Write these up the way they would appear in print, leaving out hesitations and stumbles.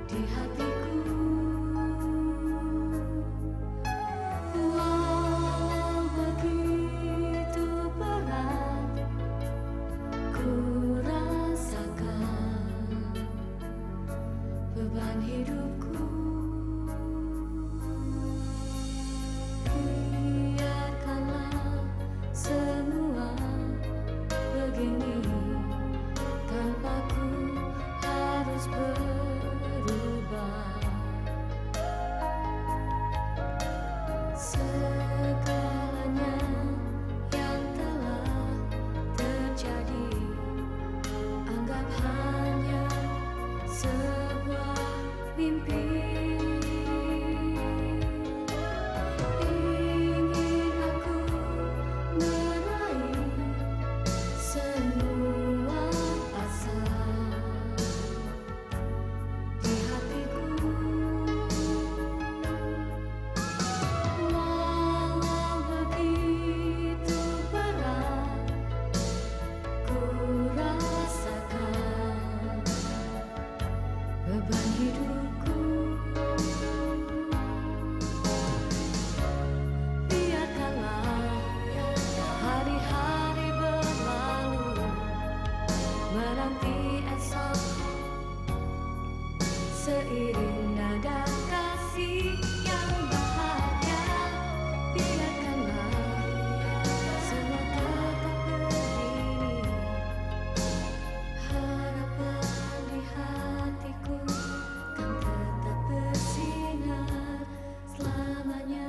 di hatiku. Walau begitu berat ku rasakan beban hidupku. Biarkanlah semua begini tanpa ku harus berubah. Segalanya yang telah terjadi anggap hanya sebuah mimpi. Ingin aku meraih semua asa di hatiku. Walau begitu berat ku rasakan beban hidupku. Biarkanlah hari-hari berlalu menanti esok seiring nada kasih yang bahagia. Biarkanlah semua tetap begini, harapan di hatiku kan tetap bersinar selamanya.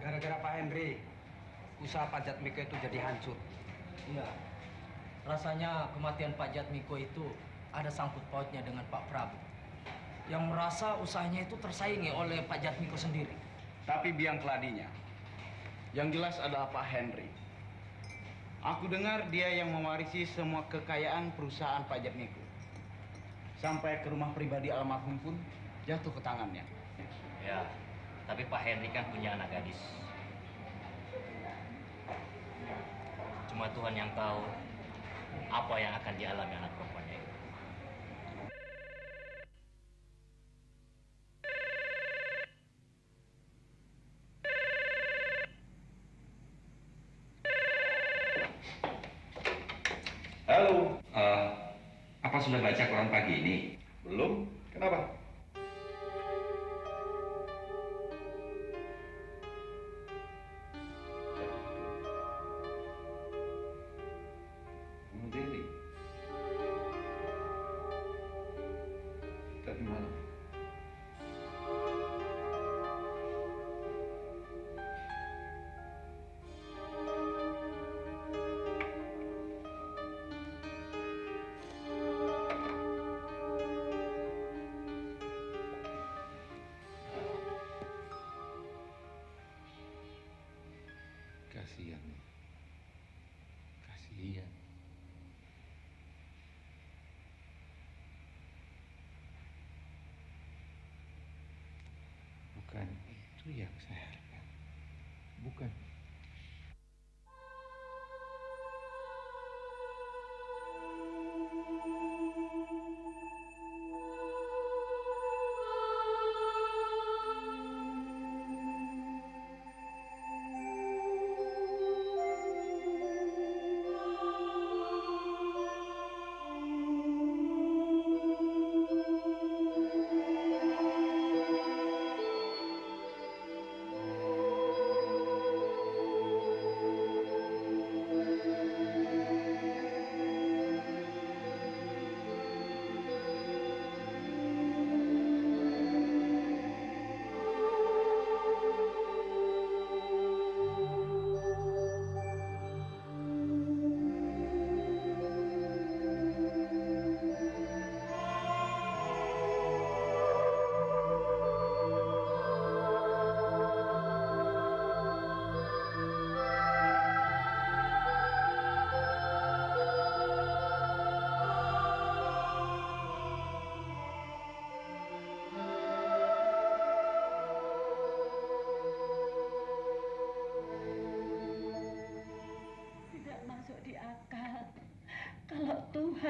Gara-gara Pak Henry, usaha Pak Jatmiko itu jadi hancur. Iya, rasanya kematian Pak Jatmiko itu ada sangkut pautnya dengan Pak Prabu yang merasa usahanya itu tersaingi oleh Pak Jatmiko sendiri. Tapi biang keladinya, yang jelas adalah Pak Henry. Aku dengar dia yang mewarisi semua kekayaan perusahaan Pak Jatmiko. Sampai ke rumah pribadi almarhum pun jatuh ke tangannya. Ya, tapi Pak Henry kan punya anak gadis. Cuma Tuhan yang tahu apa yang akan dialami anak perempuannya itu. Halo. Apa sudah baca koran pagi ini? Belum? Kenapa? Bunuh diri. Tadi malam. Kasihan. Kasihan. Bukan itu yang saya harapkan. Bukan.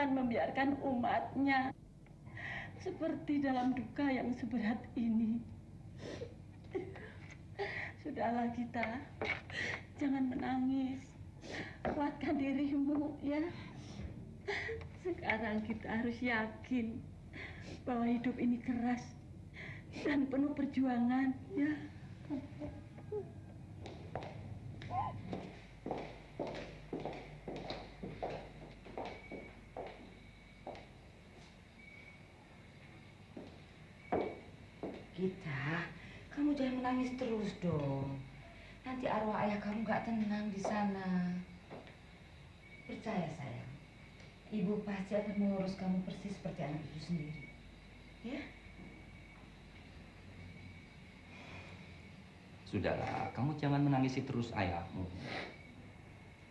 Tuhan membiarkan umatnya seperti dalam duka yang seberat ini. Sudahlah kita, jangan menangis. Kuatkan dirimu ya. Sekarang kita harus yakin bahwa hidup ini keras dan penuh perjuangan ya. Gita, kamu jangan menangis terus dong. Nanti arwah ayah kamu gak tenang di sana. Percaya sayang, ibu pasti akan mengurus kamu persis seperti anak ibu sendiri. Ya? Sudahlah, kamu jangan menangisi terus ayahmu.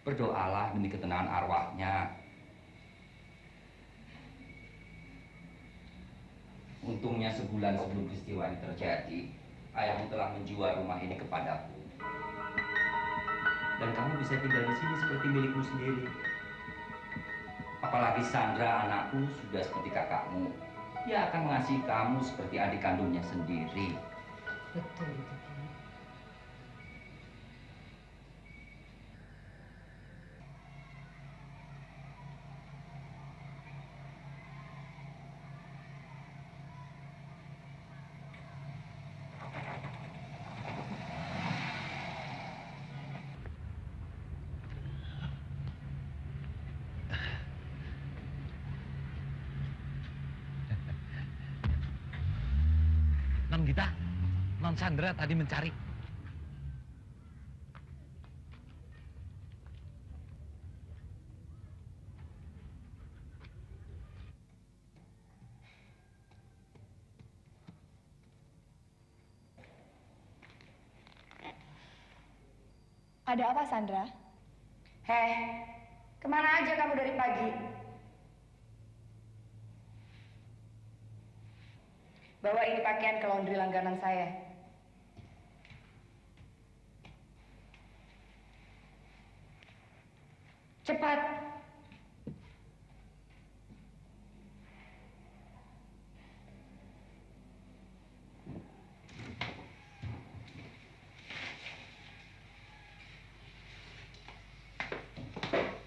Berdoalah demi ketenangan arwahnya. Untungnya sebulan sebelum peristiwa ini terjadi, ayahmu telah menjual rumah ini kepadaku. Dan kamu bisa tinggal di sini seperti milikmu sendiri. Apalagi Sandra, anakku, sudah seperti kakakmu. Dia akan mengasihi kamu seperti adik kandungnya sendiri. Betul itu, Ki. Non Gita, Non Sandra tadi mencari. Ada apa, Sandra? Heh, kemana aja kamu dari pagi? Bawa ini pakaian ke laundry langganan saya. Cepat.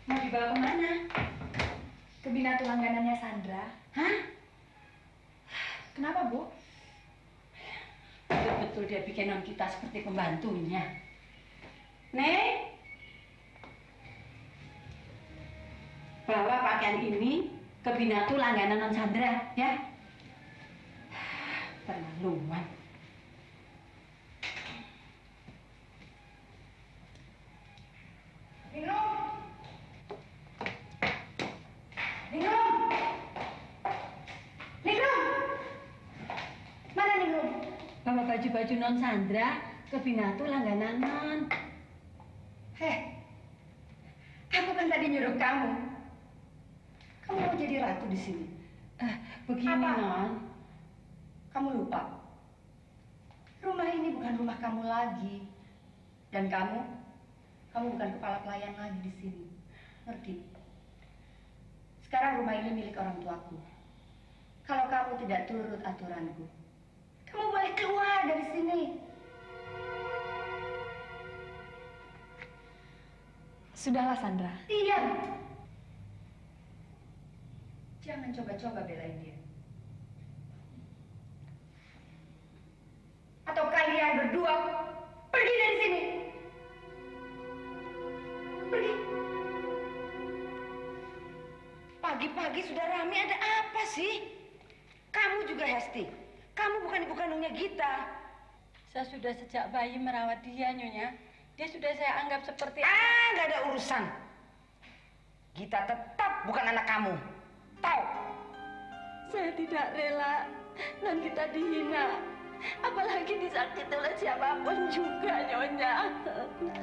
Mau dibawa kemana? Ke binatu langganannya Sandra. Hah? Kenapa, Bu? Betul-betul dia bikin non kita seperti pembantunya. Nek, bawa pakaian ini ke binatu langganan non Sandra, ya. Terlaluan. Minum. Minum. Minum. Mana minum? Bawa baju-baju non Sandra ke binatu langganan non. Heh, aku kan tadi nyuruh kamu. Kamu mau jadi ratu di sini. Begini Apa? non. Kamu lupa. Rumah ini bukan rumah kamu lagi. Dan kamu bukan kepala pelayan lagi di sini. Ngerti? Sekarang rumah ini milik orang tuaku. Kalau kamu tidak turut aturanku, kamu boleh keluar dari sini. Sudahlah, Sandra. Diam. Jangan coba-coba belain dia. Atau kalian berdua pergi dari sini. Pergi. Pagi-pagi sudah rame, ada apa sih? Kamu juga, Hesti. Kamu bukan ibu kandungnya Gita. Saya sudah sejak bayi merawat dia, Nyonya. Dia sudah saya anggap seperti... Nggak ada urusan. Gita tetap bukan anak kamu. Tahu? Saya tidak rela non kita dihina. Apalagi disakiti oleh siapapun juga, Nyonya.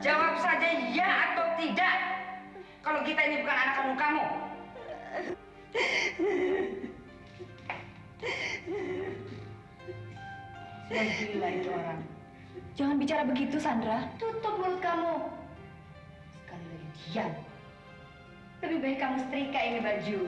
Jawab saja ya atau tidak. Kalau Gita ini bukan anak kandung kamu. Sudah gila itu orang. Jangan bicara begitu, Sandra. Tutup mulut kamu. Sekali lagi diam. Lebih baik kamu setrika ini baju.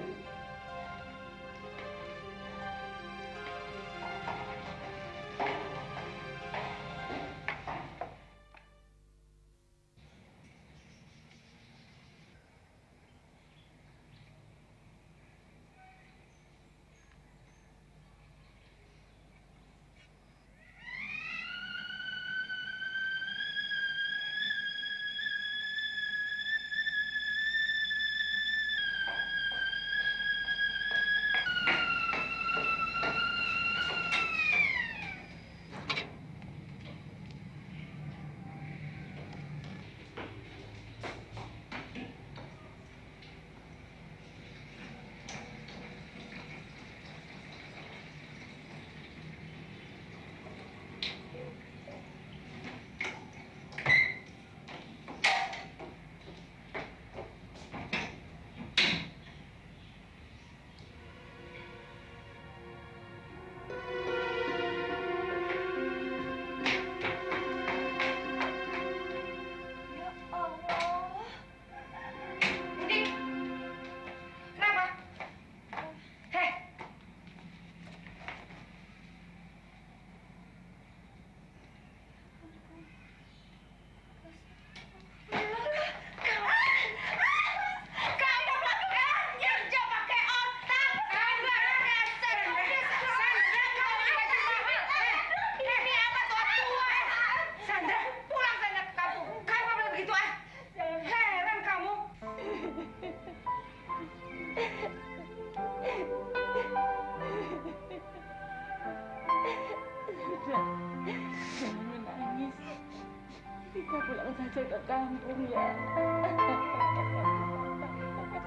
pulang saja ke kampung ya.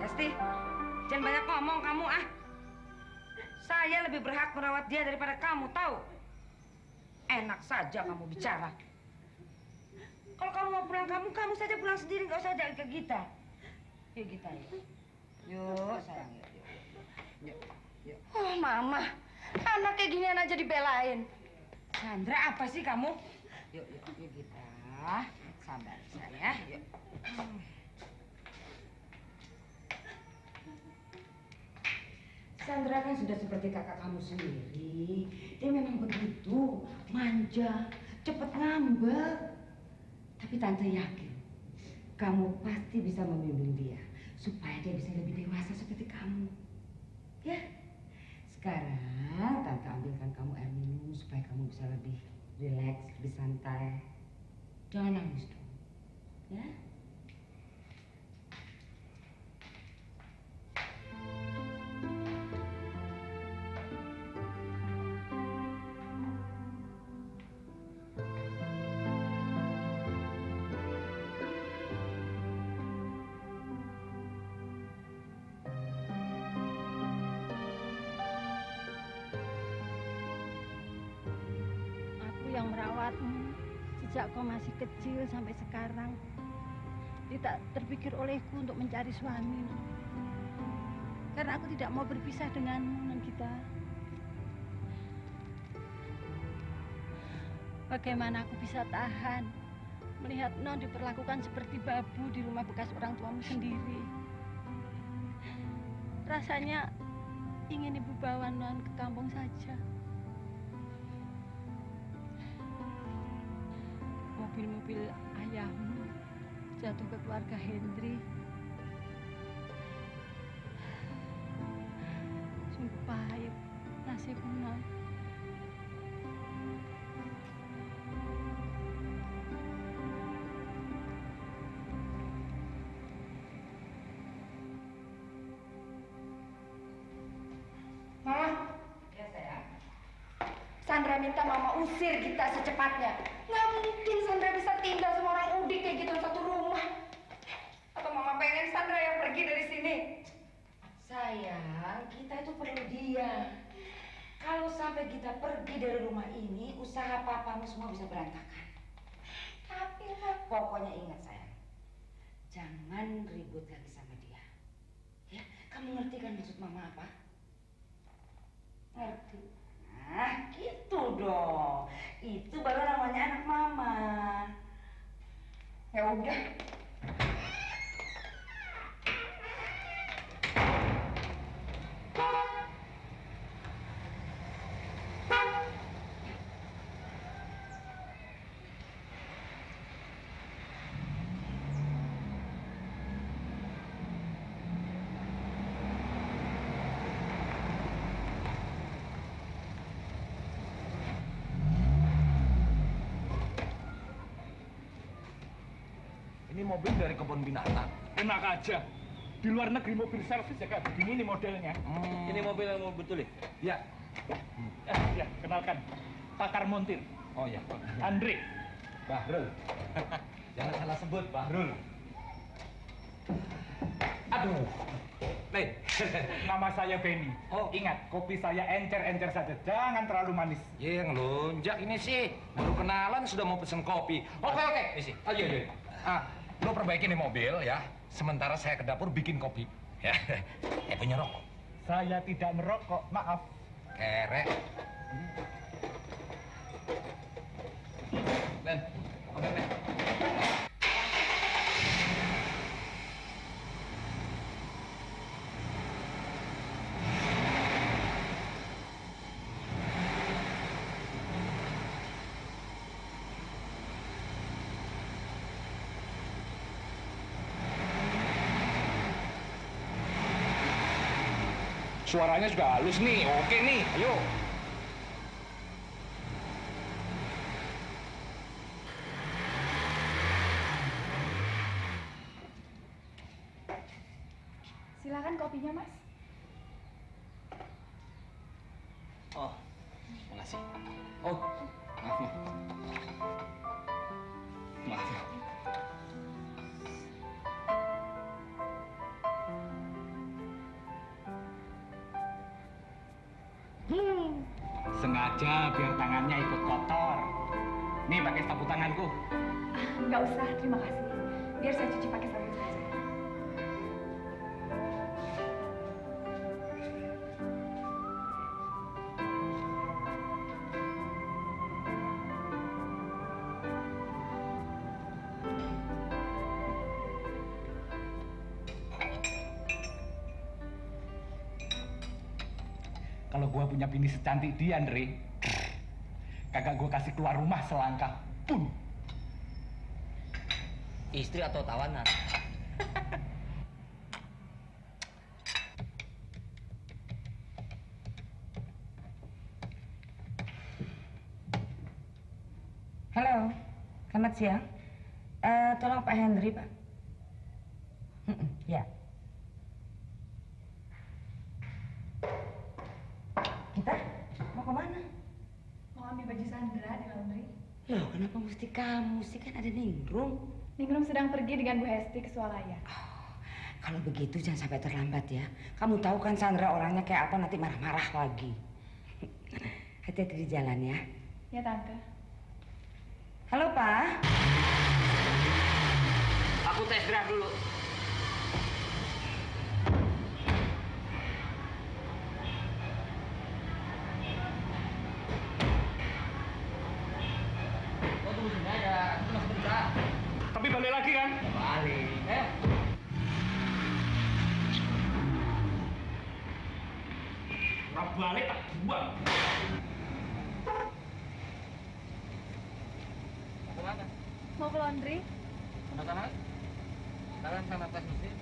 Esti, jangan banyak ngomong kamu ah. Saya lebih berhak merawat dia daripada kamu, tahu? Enak saja kamu bicara. Kalau kamu mau pulang kamu saja pulang sendiri, nggak usah ajak ke Gita. Yuk Gita, yuk. Yuk sayang, yuk. Oh mama, anak kayak ginian aja dibelain. Sandra, apa sih kamu? Yuk Gita. Sabar saya, yuk. Sandra kan sudah seperti kakak kamu sendiri. Dia memang begitu, manja, cepat ngambek. Tapi Tante yakin, kamu pasti bisa membimbing dia supaya dia bisa lebih dewasa seperti kamu. Ya, sekarang Tante ambilkan kamu air minum supaya kamu bisa lebih rileks, lebih santai. Jangan nangis dong, ya. Yang merawatmu sejak kau masih kecil sampai sekarang. Tidak terpikir olehku untuk mencari suami. Karena aku tidak mau berpisah denganmu, Nagita. Bagaimana aku bisa tahan melihat Non diperlakukan seperti babu di rumah bekas orang tuamu sendiri? Rasanya ingin ibu bawa Non ke kampung saja. Mobil-mobil ayahmu jatuh ke keluarga Hendri. Sungguh pahit nasibmu, Non. Mama. Ya sayang. Sandra minta Mama usir kita secepatnya. Nggak mungkin Sandra bisa tinggal sama orang udik kayak gitu satu rumah. Atau Mama pengen Sandra yang pergi dari sini? Sayang, kita itu perlu dia. Kalau sampai kita pergi dari rumah ini, usaha papamu semua bisa berantakan. Tapi pokoknya ingat sayang, jangan ribut lagi sama dia. Ya, kamu ngerti kan maksud Mama apa? Ngerti. Nah, gitu dong. Itu baru namanya anak Mama. Ya udah. Ini mobil dari kebun binatang. Enak aja. Di luar negeri mobil servis ya kayak begini nih modelnya. Ini mobil yang mau betul ya? Ya, kenalkan. Pakar montir. Oh ya. Andre. Bahrul. Jangan salah sebut, Bahrul. Aduh. Nih. Nama saya Benny. Oh. Ingat, kopi saya encer-encer saja. Jangan terlalu manis. Ya, ngelunjak ini sih. Baru kenalan sudah mau pesen kopi. Oke. Isi. Ayo. Lo perbaiki nih mobil ya. Sementara saya ke dapur bikin kopi. Ya. Punya rokok. Saya tidak merokok, maaf. Kerek. Ben, oke Ben. Suaranya juga halus nih, oke nih, ayo. Silakan kopinya, Mas. Oh, makasih. Oh, Maaf. aja biar tangannya ikut kotor. Nih pakai sapu tanganku. Nggak usah, terima kasih. Biar saya cuci pakai sabun saja. Kalau gua punya bini secantik dia, Andre, kagak gua kasih keluar rumah selangkah pun. Istri atau tawanan? Halo, selamat siang. Tolong Pak Henry, Pak. Ya. Kita mau kemana? Mau ambil baju Sandra di laundry. Loh, kenapa mesti kamu sih? Kan ada Ningrum. Ningrum sedang pergi dengan Bu Hesti ke Swalaya. Kalau begitu jangan sampai terlambat ya. Kamu tahu kan Sandra orangnya kayak apa, nanti marah-marah lagi. Hati-hati di jalan ya. Ya, Tante. Halo, Pak. Aku tes drive dulu. Oh, tunggu sini aja. Aku cuma sebentar. Tapi balik lagi kan? Balik. Rap balik tak buang. Kemana? Mau ke laundry? Sana. Sekarang sana tes mesin.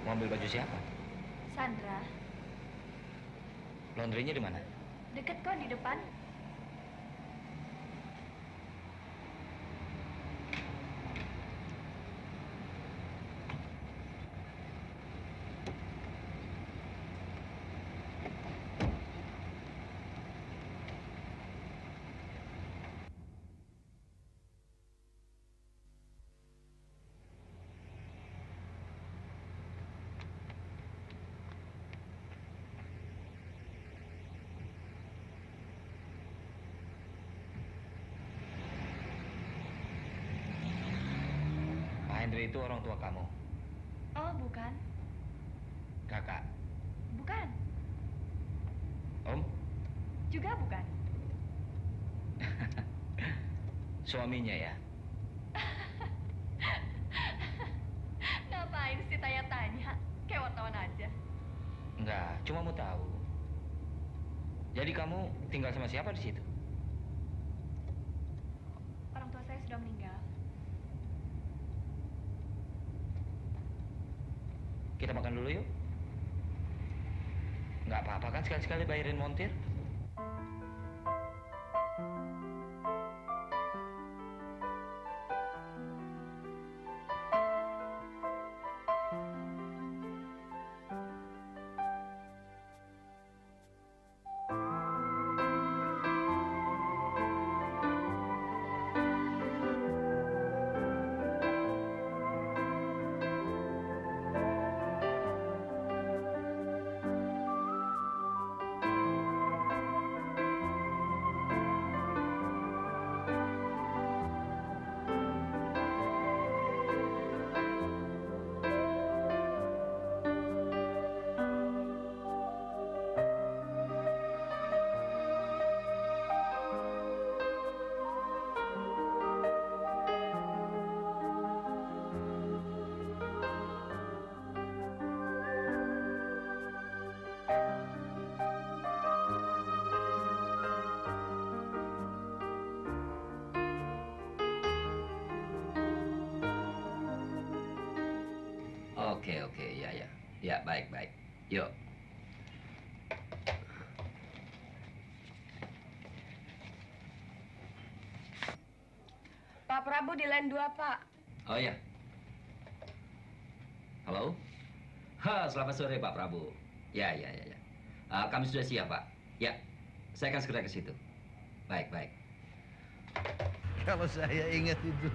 Mau ambil baju siapa? Sandra. Laundrynya di mana? Deket kok di depan. Henry itu orang tua kamu? Oh, bukan. Kakak? Bukan. Om? Juga bukan. Suaminya ya? Ngapain sih tanya-tanya? Kayak wartawan aja. Enggak, cuma mau tahu. Jadi kamu tinggal sama siapa di situ? Orang tua saya sudah meninggal. Kita makan dulu yuk. Nggak apa-apa kan sekali-sekali bayarin montir? Oke, ya, ya. Ya, baik. Yuk. Pak Prabu di line 2, Pak. Oh ya. Halo? Selamat sore Pak Prabu. Ya. Kami sudah siap Pak. Ya, saya akan segera ke situ. Baik. Kalau saya ingat itu,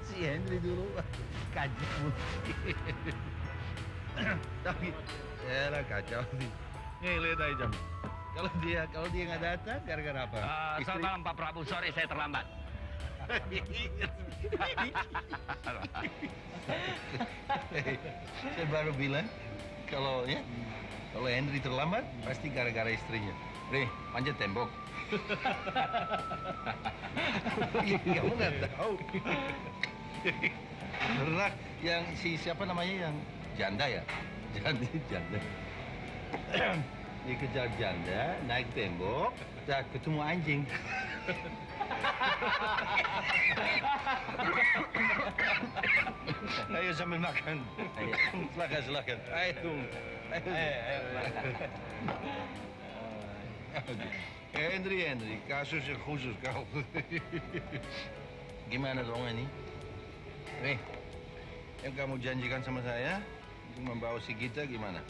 si Henry dulu kaji tapi ya kacau nih. Nih lihat aja jam. Kalau dia nggak datang gara-gara apa? Selamat malam Pak Prabu. Sorry saya terlambat. Saya baru bilang kalau Henry terlambat pasti gara-gara istrinya. Nih, panjat tembok. Kamu nggak tahu. Karena yang siapa namanya yang janda ya? Janda. Dikejar janda, naik tembok, dan ketemu anjing. Ayo sambil makan. Silakan. Ayo. Henry, kasus yang khusus kau. Gimana dong ini? Nih, yang kamu janjikan sama saya untuk membawa si Gita gimana?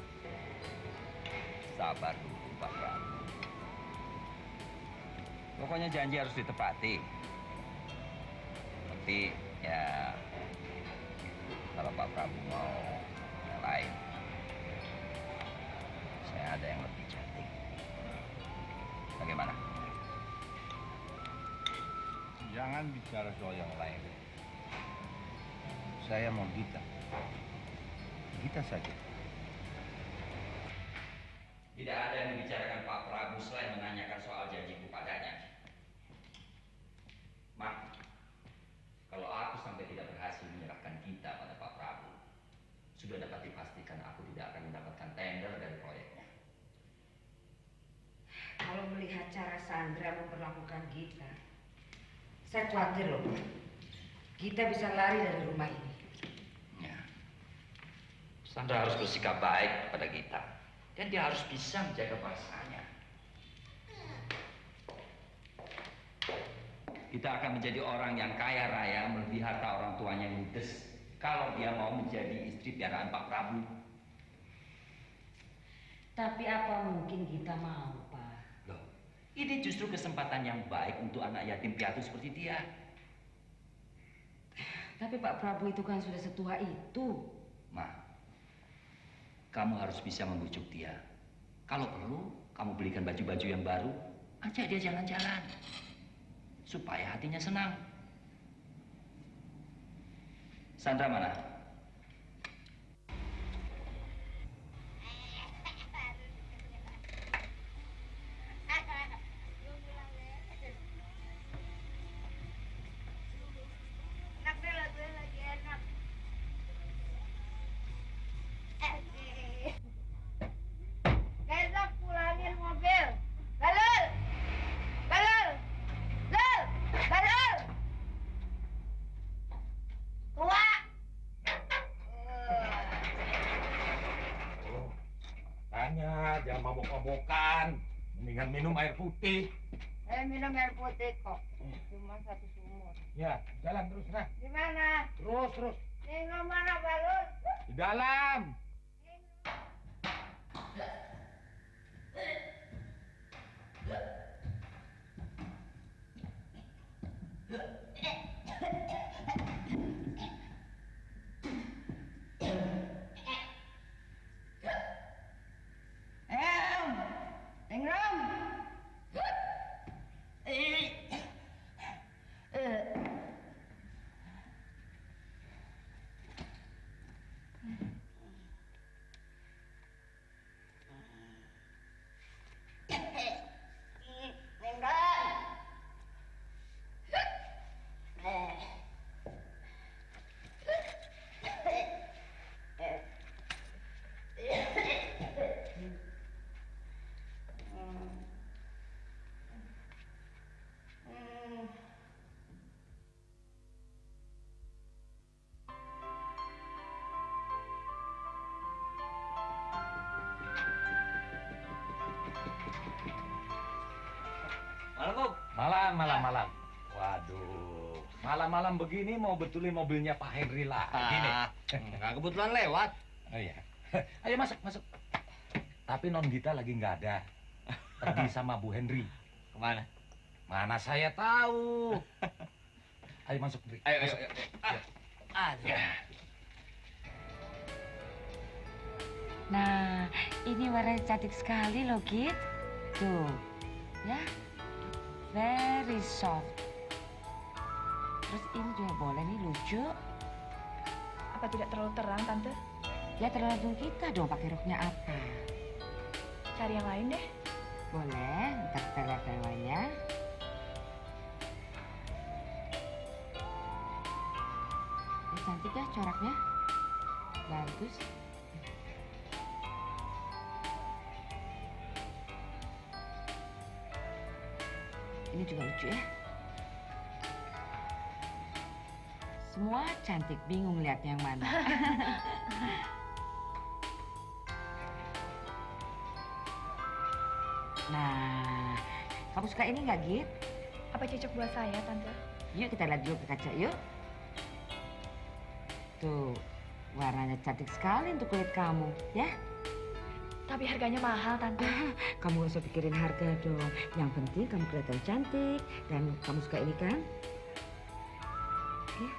Sabar dulu Pak Prabu. Pokoknya janji harus ditepati. Tapi ya kalau Pak Prabu mau yang lain, saya ada yang lebih cantik. Bagaimana? Jangan bicara soal yang lain. Saya mau Gita. Gita saja. Tidak ada yang membicarakan Pak Prabu selain menanyakan soal janjiku padanya. Mak, kalau aku sampai tidak berhasil menyerahkan kita pada Pak Prabu, sudah dapat dipastikan aku tidak akan mendapatkan tender dari proyeknya. Kalau melihat cara Sandra memperlakukan Gita, saya khawatir loh, Gita bisa lari dari rumah ini. Ya. Sandra harus bersikap baik kepada kita. Dan dia harus bisa menjaga perasaannya. Kita akan menjadi orang yang kaya raya, melebihi harta orang tuanya yang ludes. Kalau dia mau menjadi istri piaraan Pak Prabu. Tapi apa mungkin Gita mau, Pak? Loh, ini justru kesempatan yang baik untuk anak yatim piatu seperti dia. Tapi Pak Prabu itu kan sudah setua itu. Ma, kamu harus bisa membujuk dia. Kalau perlu, kamu belikan baju-baju yang baru, ajak dia jalan-jalan. Supaya hatinya senang. Sandra mana? Besok pulangin mobil. Galul! Galul! Lul! Galul! Tua! Tanya, jangan mabok-mabokan. Mendingan minum air putih. Saya minum air putih kok. Cuma satu sumur. Ya, jalan terus, nah. Di mana? Terus. Nengok mana, Galul? Di dalam. Tenggelam. Malam. Waduh, malam-malam begini mau betulin mobilnya Pak Henry lah. Gini. Nggak kebetulan lewat. Oh iya. Ayo masuk, masuk. Tapi Non Gita lagi nggak ada. Pergi sama Bu Henry. Kemana? Mana saya tahu. Ayo masuk, Henry. Ayo, Masuk. ayo, Ya. Ya. Nah, ini warnanya cantik sekali loh, Git. Tuh, ya. Very soft. Terus ini juga boleh nih, lucu. Apa tidak terlalu terang, Tante? Ya tergantung kita dong pakai roknya apa. Cari yang lain deh. Boleh, ntar kita lihat yang lainnya. Ini cantik ya coraknya. Bagus. Ini juga lucu ya. Semua cantik, bingung lihat yang mana. Nah, kamu suka ini nggak, Git? Apa cocok buat saya, Tante? Yuk kita lihat dulu ke kaca, yuk. Tuh, warnanya cantik sekali untuk kulit kamu, ya. Tapi harganya mahal, Tante. Kamu gak usah pikirin harga dong. Yang penting kamu kelihatan cantik dan kamu suka ini kan? Ya.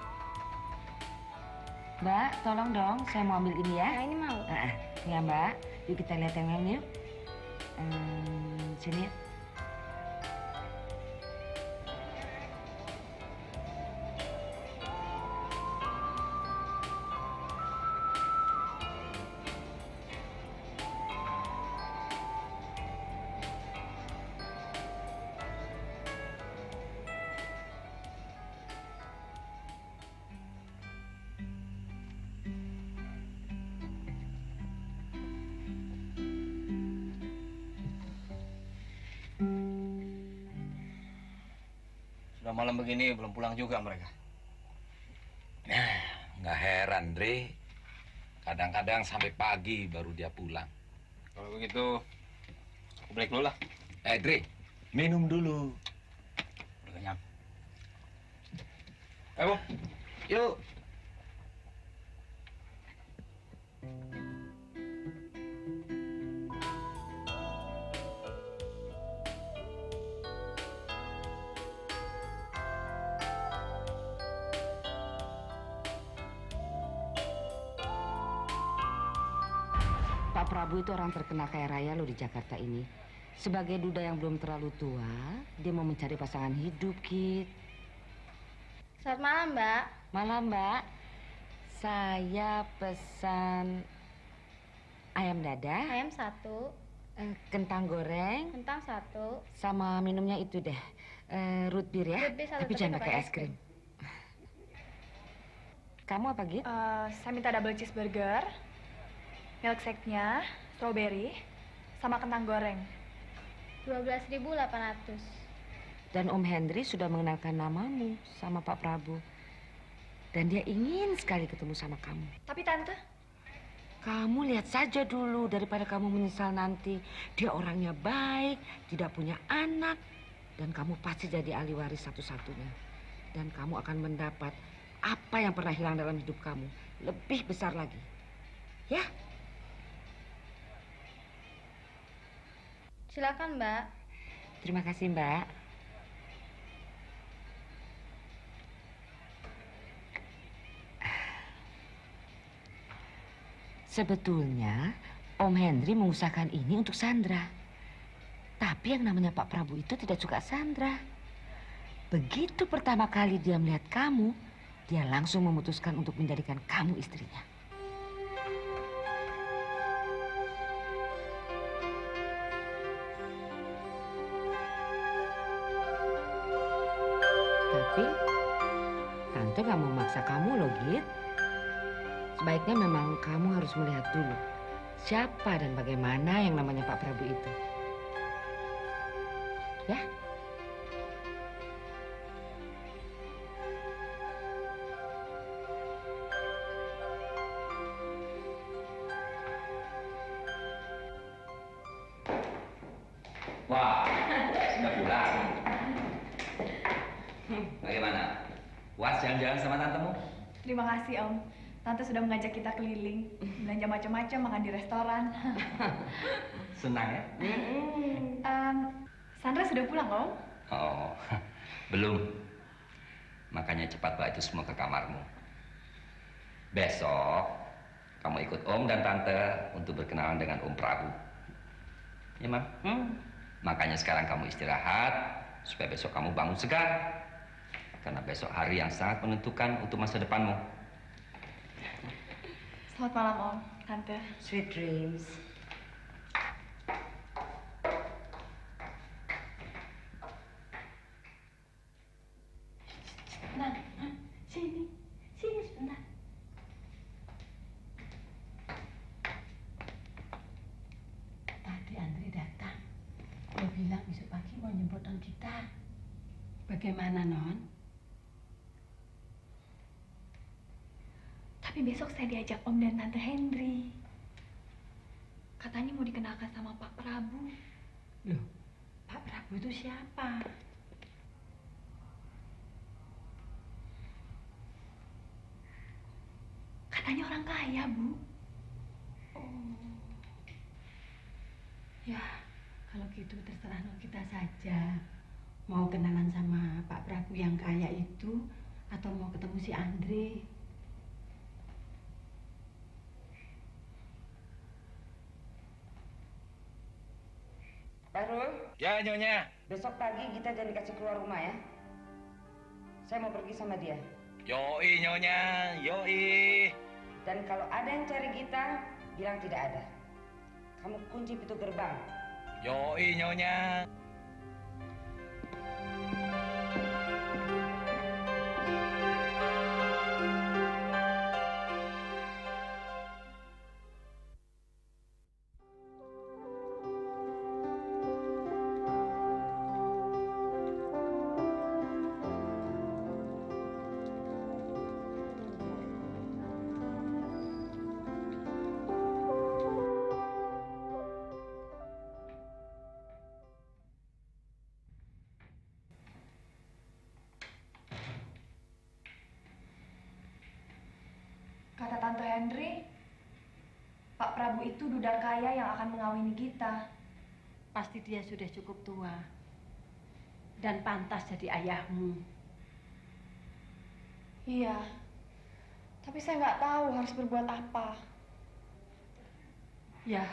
Mbak, tolong dong, saya mau ambil ini ya. Ini mau. Ya Mbak, yuk kita lihat yang lain yuk. Sini ya. Sudah malam begini belum pulang juga mereka. Nggak heran, Dre. Kadang-kadang sampai pagi baru dia pulang. Kalau begitu, aku break dulu lah. Dre, minum dulu. Udah kenyang. Ayo, Bu. Yuk. Pak Prabu itu orang terkenal kaya raya loh di Jakarta ini. Sebagai duda yang belum terlalu tua, dia mau mencari pasangan hidup, Kit. Selamat malam, Mbak. Malam, Mbak. Saya pesan ayam dada. Ayam 1. Kentang goreng. Kentang 1. Sama minumnya itu deh, root beer ya. Root beer 1, Tapi jangan pakai es krim. Kamu apa, Git? Saya minta double cheeseburger, milkshake-nya, strawberry, sama kentang goreng. 12.800. Dan Om Henry sudah mengenalkan namamu sama Pak Prabu. Dan dia ingin sekali ketemu sama kamu. Tapi Tante, kamu lihat saja dulu daripada kamu menyesal nanti. Dia orangnya baik, tidak punya anak. Dan kamu pasti jadi ahli waris satu-satunya. Dan kamu akan mendapat apa yang pernah hilang dalam hidup kamu. Lebih besar lagi. Ya? Silakan, Mbak. Terima kasih, Mbak. Sebetulnya Om Henry mengusahakan ini untuk Sandra. Tapi yang namanya Pak Prabu itu tidak suka Sandra. Begitu pertama kali dia melihat kamu, dia langsung memutuskan untuk menjadikan kamu istrinya. Tapi Tante gak mau memaksa kamu loh, Git. Sebaiknya memang kamu harus melihat dulu siapa dan bagaimana yang namanya Pak Prabu itu. Ya? Wah, sudah pulang. Bagaimana? Puas jalan-jalan sama tantemu? terima kasih Om. Tante sudah mengajak kita keliling, belanja macam-macam, makan di restoran. Senang ya? Sandra sudah pulang, Om? Oh, belum. Makanya cepat bawa itu semua ke kamarmu. Besok, kamu ikut Om dan Tante untuk berkenalan dengan Om Prabu. Ya, Mam? Makanya sekarang kamu istirahat, supaya besok kamu bangun segar. Karena besok hari yang sangat menentukan untuk masa depanmu. Selamat malam, Om, Tante. Sweet dreams. Nah, sini sebentar. Tadi Andre datang. Dia bilang besok pagi mau jemput non kita. Bagaimana, Non? Tapi besok saya diajak Om dan Tante Henry. Katanya mau dikenalkan sama Pak Prabu. Loh, Pak Prabu itu siapa? Katanya orang kaya, Bu. Oh. Ya, kalau gitu terserah non kita saja. Mau kenalan sama Pak Prabu yang kaya itu atau mau ketemu si Andre? Pak Rul? Ya, Nyonya. Besok pagi kita jangan dikasih keluar rumah ya. Saya mau pergi sama dia. Yoi, Nyonya. Yoi. Dan kalau ada yang cari kita, bilang tidak ada. Kamu kunci pintu gerbang. Yoi, Nyonya. Kata Tante Henry, Pak Prabu itu duda kaya yang akan mengawini kita. Pasti dia sudah cukup tua dan pantas jadi ayahmu. Iya, tapi saya nggak tahu harus berbuat apa. Ya,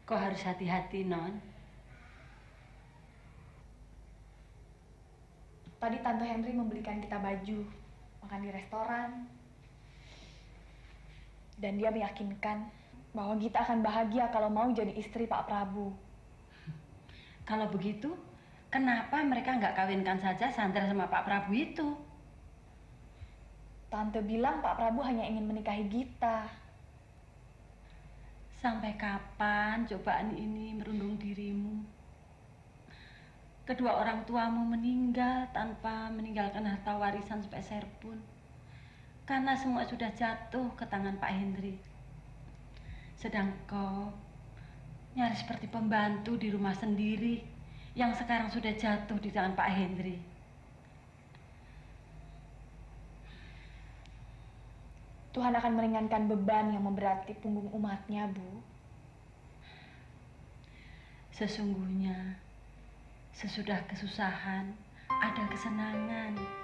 kau harus hati-hati, Non. Tadi Tante Henry membelikan kita baju, makan di restoran. Dan dia meyakinkan bahwa kita akan bahagia kalau mau jadi istri Pak Prabu. Kalau begitu, kenapa mereka nggak kawinkan saja Sandra sama Pak Prabu itu? Tante bilang Pak Prabu hanya ingin menikahi Gita. Sampai kapan cobaan ini merundung dirimu? Kedua orang tuamu meninggal tanpa meninggalkan harta warisan sepeser pun. Karena semua sudah jatuh ke tangan Pak Hendri. Sedang kau nyaris seperti pembantu di rumah sendiri yang sekarang sudah jatuh di tangan Pak Hendri. Tuhan akan meringankan beban yang memberati punggung umatnya, Bu. Sesungguhnya, sesudah kesusahan ada kesenangan.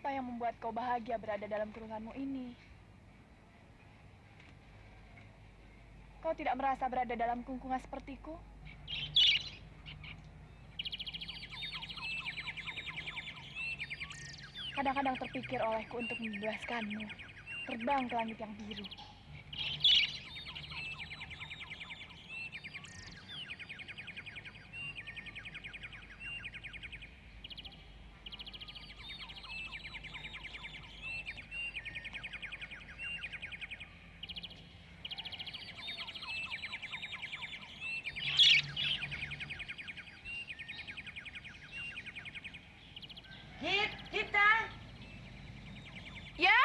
Apa yang membuat kau bahagia berada dalam kurunganmu ini? Kau tidak merasa berada dalam kungkungan sepertiku? Kadang-kadang terpikir olehku untuk membebaskanmu, terbang ke langit yang biru. Kita. Ya?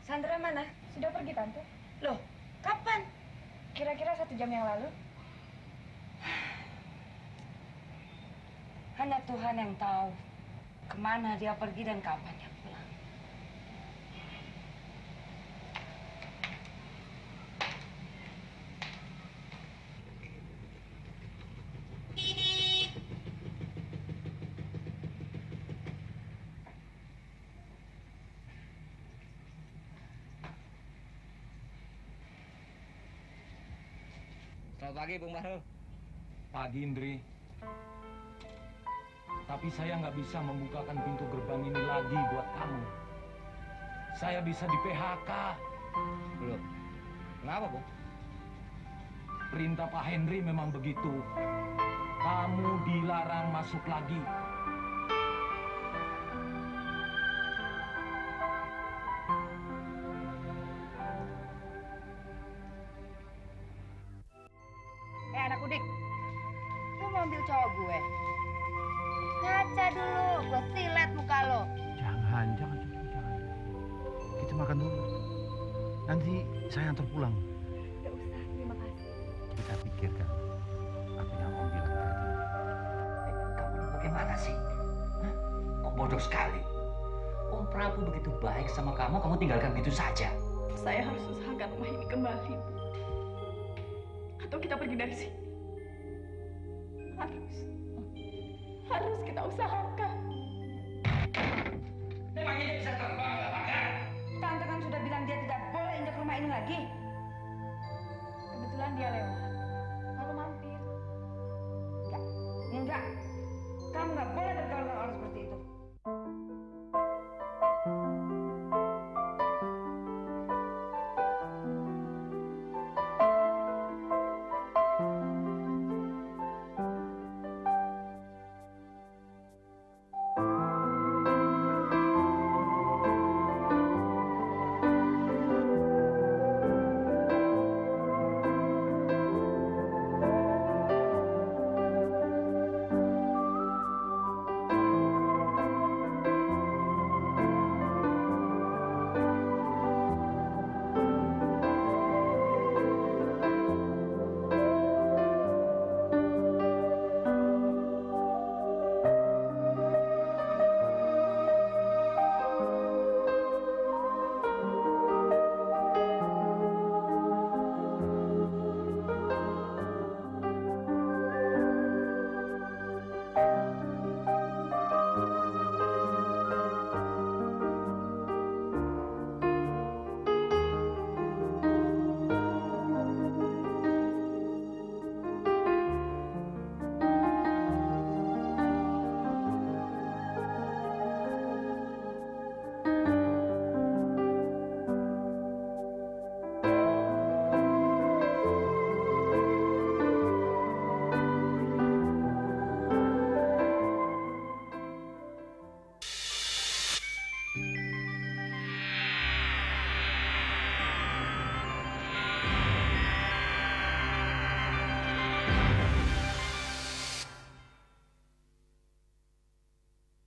Sandra mana? Sudah pergi, Tante. Loh, kapan? Kira-kira 1 jam yang lalu. Hanya Tuhan yang tahu kemana dia pergi dan kapan dia pulang. Selamat pagi, Bung Bahrul. Pagi, Indri. Tapi saya nggak bisa membukakan pintu gerbang ini lagi buat kamu. Saya bisa di PHK. Belum. Kenapa, Bung? Perintah Pak Henry memang begitu. Kamu dilarang masuk lagi. Anak udik, lu mau ambil cowok gue? Ngaca dulu, gue silet muka lo. Jangan, jangan. Kita makan dulu. Nanti saya antar pulang. Tidak usah, terima kasih. Kita pikirkan apa yang Om bilang tadi. Kamu ini bagaimana sih? Hah? Kok bodoh sekali? Om Prabu begitu baik sama kamu tinggalkan begitu saja. Saya harus usahakan rumah ini kembali, Bu. Atau kita pergi dari sini. Harus kita usahakan. Memangnya dia bisa terbang, kan? Tante kan sudah bilang dia tidak boleh injak rumah ini lagi. Kebetulan dia lewat.